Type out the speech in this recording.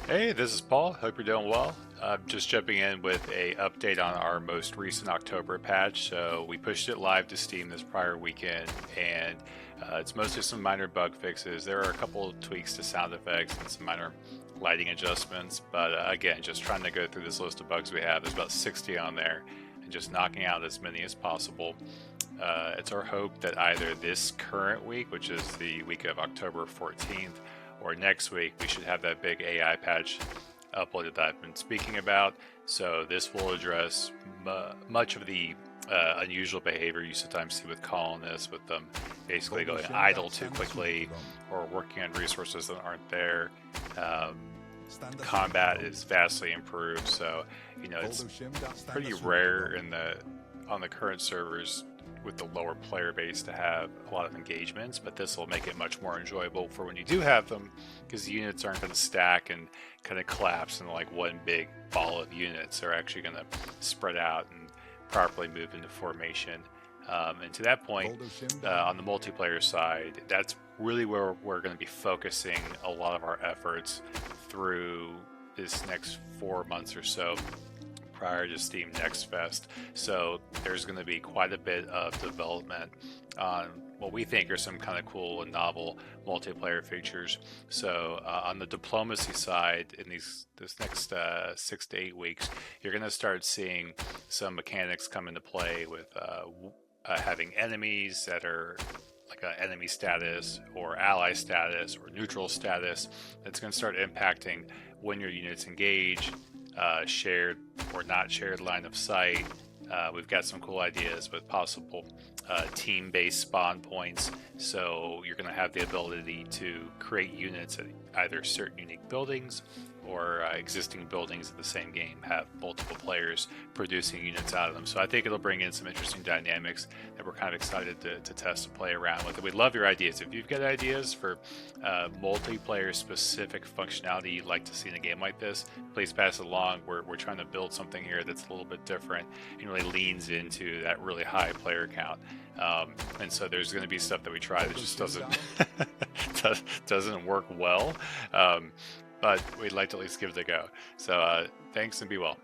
Hey, this is Paul. Hope you're doing well. Just jumping in with a update on our most recent October patch. So we pushed it live to Steam this prior weekend, and it's mostly some minor bug fixes. There are a couple of tweaks to sound effects and some minor lighting adjustments, but again, just trying to go through this list of bugs we have. There's about 60 on there, and just knocking out as many as possible. It's our hope that either this current week, which is the week of October 14th, or next week, we should have that big AI patch uploaded that I've been speaking about. So this will address much of the unusual behavior you sometimes see with colonists, with them basically going idle too quickly or working on resources that aren't there. Combat is vastly improved, so it's pretty rare on the current servers with the lower player base to have a lot of engagements, but this will make it much more enjoyable for when you do have them, because the units aren't going to stack and kind of collapse in like one big ball of units. They're actually going to spread out and properly move into formation. And to that point, on the multiplayer side, that's really where we're going to be focusing a lot of our efforts through this next 4 months or so prior to Steam Next Fest. So there's going to be quite a bit of development on what we think are some kind of cool and novel multiplayer features. So on the diplomacy side, in this next 6 to 8 weeks, you're going to start seeing some mechanics come into play with having enemies that are like an enemy status or ally status or neutral status. That's going to start impacting when your units engage, shared or not shared line of sight. We've got some cool ideas with possible team-based spawn points. So you're going to have the ability to create units at either certain unique buildings or existing buildings in the same game have multiple players producing units out of them. So I think it'll bring in some interesting dynamics that we're kind of excited to test and play around with. And we'd love your ideas. If you've got ideas for multiplayer specific functionality you'd like to see in a game like this, please pass it along. We're trying to build something here that's a little bit different and really leans into that really high player count. And so there's going to be stuff that we try that just doesn't work well. But we'd like to at least give it a go. So thanks and be well.